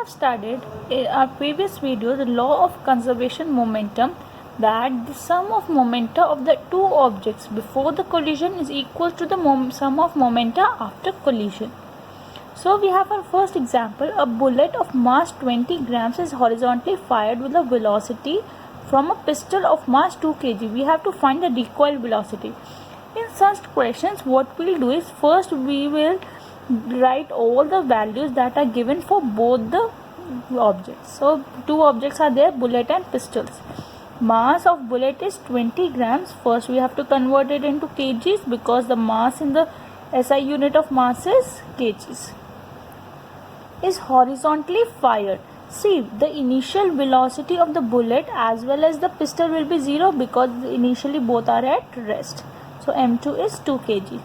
have studied in our previous video the law of conservation momentum, that the sum of momenta of the two objects before the collision is equal to the sum of momenta after collision. So we have our first example. A bullet of mass 20 grams is horizontally fired with a velocity from a pistol of mass 2 kg. We have to find the recoil velocity. In such questions, what we'll do is first we will write all the values that are given for both the objects. So two objects are there, bullet and pistols. Mass of bullet is 20 grams. First we have to convert it into kgs because the mass in the SI unit of mass is kgs. Is horizontally fired. See, the initial velocity of the bullet as well as the pistol will be 0 because initially both are at rest. So m2 is 2 kg.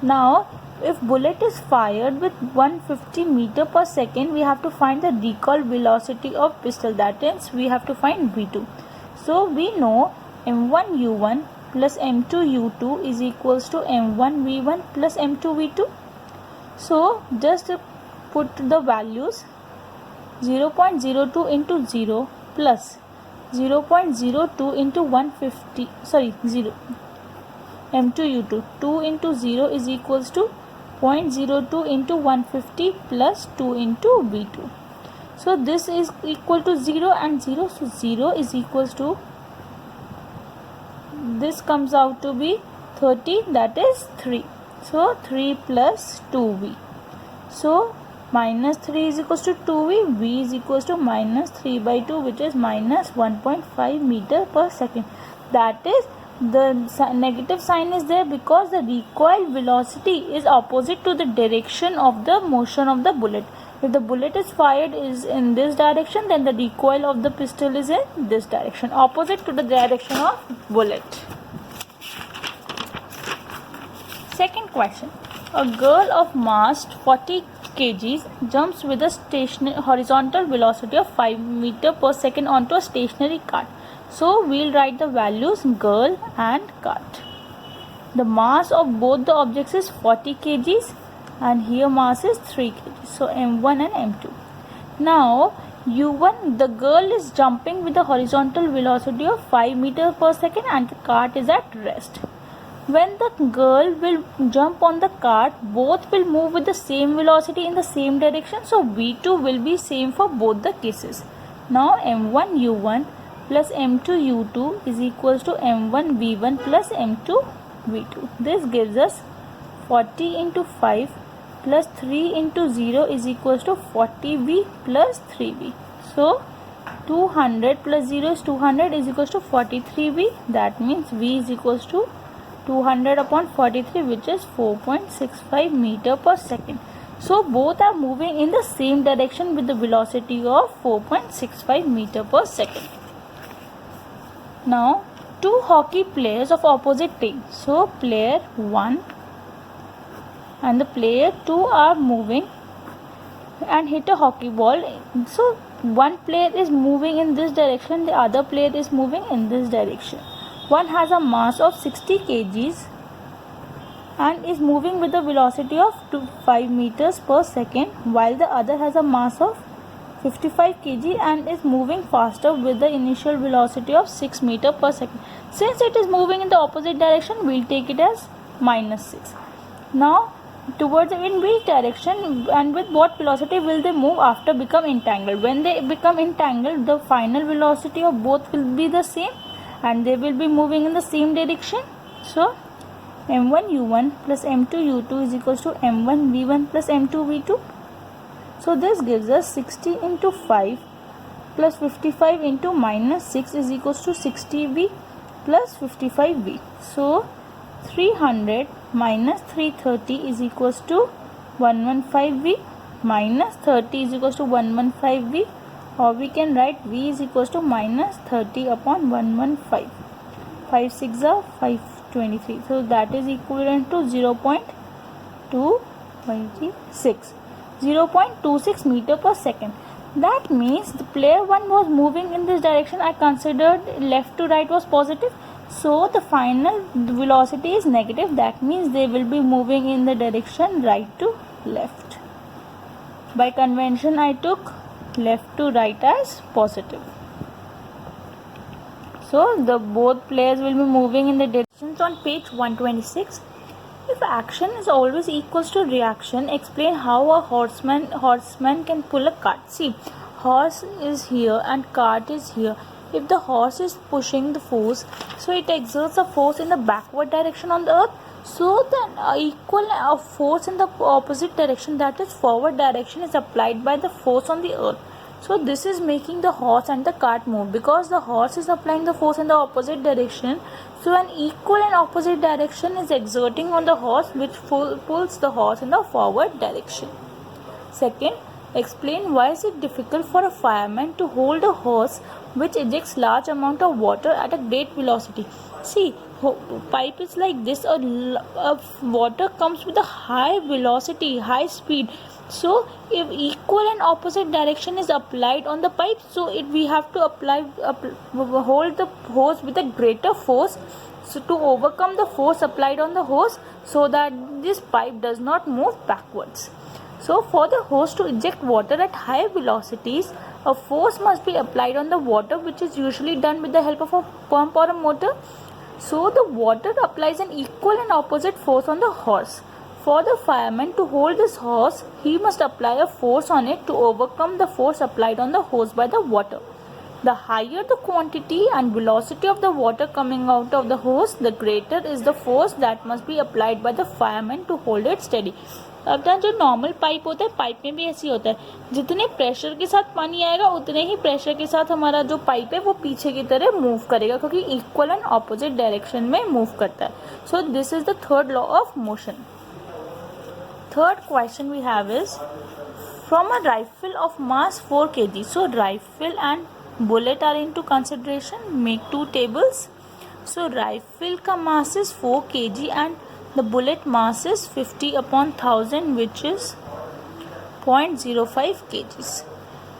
Now if bullet is fired with 150 meter per second, we have to find the recoil velocity of pistol. That is, we have to find v2. So we know m1 u1 plus m2 u2 is equals to m1 v1 plus m2 v2. So just put the values 0.02 into 0 plus 0.02 into 150, sorry 0 m2 u2, 2 into 0 is equals to 0.02 into 150 plus 2 into v2. So this is equal to 0 and 0, so 0 is equals to, this comes out to be 30, that is 3. So 3 plus 2v. So minus 3 is equals to 2v, v is equals to minus 3 by 2, which is minus 1.5 meter per second. That is, the negative sign is there because the recoil velocity is opposite to the direction of the motion of the bullet. If the bullet is fired is in this direction, then the recoil of the pistol is in this direction, opposite to the direction of bullet. Second question. A girl of mass 40 kg jumps with a horizontal velocity of 5 meter per second onto a stationary cart. So we'll write the values girl and cart. The mass of both the objects is 40 kg and here mass is 3 kg. So m1 and m2. Now u1, the girl is jumping with a horizontal velocity of 5 meters per second and the cart is at rest. When the girl will jump on the cart, both will move with the same velocity in the same direction. So v2 will be same for both the cases. Now m1 u1 plus m2 u2 is equals to m1 v1 plus m2 v2. This gives us 40 into 5 plus 3 into 0 is equals to 40v plus 3v. So 200 plus 0 is 200 is equals to 43v. That means v is equals to 200 upon 43, which is 4.65 meter per second. So both are moving in the same direction with the velocity of 4.65 meter per second. Now two hockey players of opposite team. So player 1 and the player 2 are moving and hit a hockey ball. So one player is moving in this direction, the other player is moving in this direction. One has a mass of 60 kgs and is moving with a velocity of 5 meters per second, while the other has a mass of 55 kg and is moving faster with the initial velocity of 6 meters per second. Since it is moving in the opposite direction, we'll take it as minus 6. Now towards in which direction and with what velocity will they move after become entangled? When they become entangled, the final velocity of both will be the same and they will be moving in the same direction. So m1 u1 plus m2 u2 is equals to m1 v1 plus m2 v2. So this gives us 60 into 5 plus 55 into minus 6 is equals to 60v plus 55v. So 300 minus 330 is equals to 115v minus 30 is equals to 115v, or we can write v is equals to minus 30 upon 115. 5 6 are 523. So that is equivalent to 0.26 meter per second. That means the player 1 was moving in this direction. I considered left to right was positive. So the final velocity is negative. That means they will be moving in the direction right to left. By convention, I took left to right as positive. So the both players will be moving in the directions on page 126. If action is always equals to reaction, explain how a horseman can pull a cart. See, horse is here and cart is here. If the horse is pushing the force, so it exerts a force in the backward direction on the earth. So the equal force in the opposite direction, that is forward direction, is applied by the force on the earth. So this is making the horse and the cart move, because the horse is applying the force in the opposite direction. So an equal and opposite direction is exerting on the horse, which pulls the horse in the forward direction. Second, explain why is it difficult for a fireman to hold a hose which ejects large amount of water at a great velocity. See, pipe is like this. Water comes with a high velocity, high speed. So if equal and opposite direction is applied on the pipe, so we have to hold the hose with a greater force, so to overcome the force applied on the hose, so that this pipe does not move backwards. So for the hose to eject water at high velocities, a force must be applied on the water, which is usually done with the help of a pump or a motor. So the water applies an equal and opposite force on the hose. For the fireman to hold this hose, he must apply a force on it to overcome the force applied on the hose by the water. The higher the quantity and velocity of the water coming out of the hose, the greater is the force that must be applied by the fireman to hold it steady. अब जो normal pipe होता है, pipe में भी ऐसी होता है, जितने प्रेशर के साथ पानी आएगा उतने ही प्रेशर के साथ हमारा जो पाइप है वो पीछे की तरह मूव करेगा, क्योंकि इक्वल एंड ऑपोजिट डायरेक्शन में मूव करता है. So this is the third law of motion. Third question we have is, from a rifle of mass 4 kg, so rifle and bullet are into consideration, make two tables. So rifle का mass is 4 kg and the bullet mass is 50 upon 1000, which is 0.05 kgs.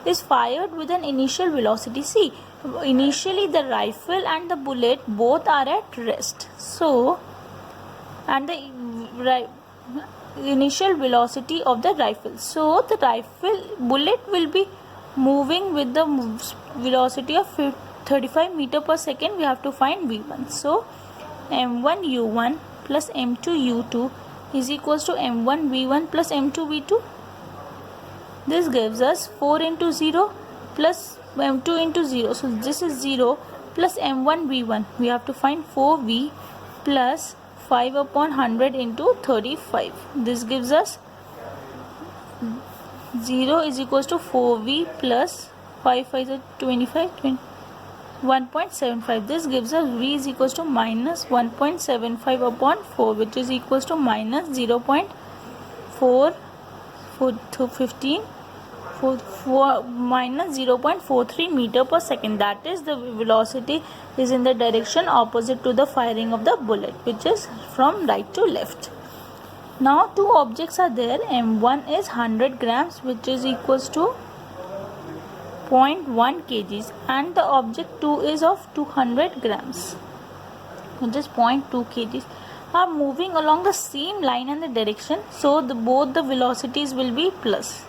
Is fired with an initial velocity. See, initially the rifle and the bullet both are at rest. So, and the initial velocity of the rifle. So the bullet will be moving with the velocity of 35 meter per second. We have to find v1. So m1 u1 plus m2 u2 is equals to m1 v1 plus m2 v2. This gives us 4 into 0 plus m2 into 0. So this is 0 plus m1 v1. We have to find 4v plus 5 upon 100 into 35. This gives us 0 is equals to 4v plus 5 is 25, 1.75. This gives us v is equals to minus 1.75 upon 4, which is equals to minus 0.4 to 15 minus 0.43 meter per second. That is, the velocity is in the direction opposite to the firing of the bullet, which is from right to left. Now two objects are there. M1 is 100 grams, which is equals to 0.1 kgs, and the object 2 is of 200 grams, which is 0.2 kgs, are moving along the same line and the direction. So both the velocities will be plus,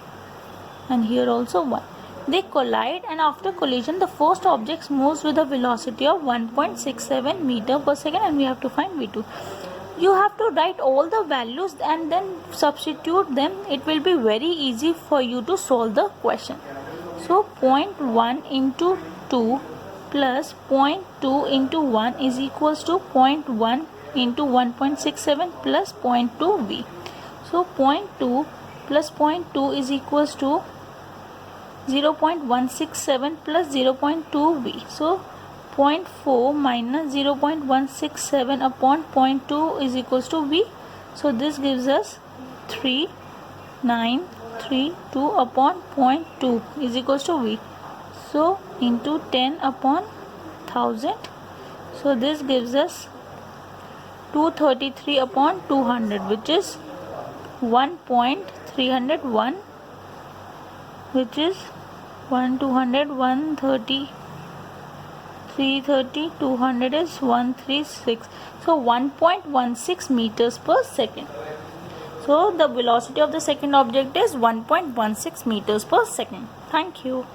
and here also 1. They collide, and after collision the first object moves with a velocity of 1.67 meter per second, and we have to find v2. You have to write all the values and then substitute them. It will be very easy for you to solve the question. So 0.1 into 2 plus 0.2 into 1 is equals to 0.1 into 1.67 plus 0.2 v. So 0.2 plus 0.2 is equals to 0.167 plus 0.2 v. So 0.4 minus 0.167 upon 0.2 is equals to v. So this gives us 3932 upon 0.2 is equals to v. So into 10 upon 1000. So this gives us 233 upon 200, which is 1.301, which is 200, 130, 330, 200 is 136. So 1.16 meters per second. So the velocity of the second object is 1.16 meters per second. Thank you.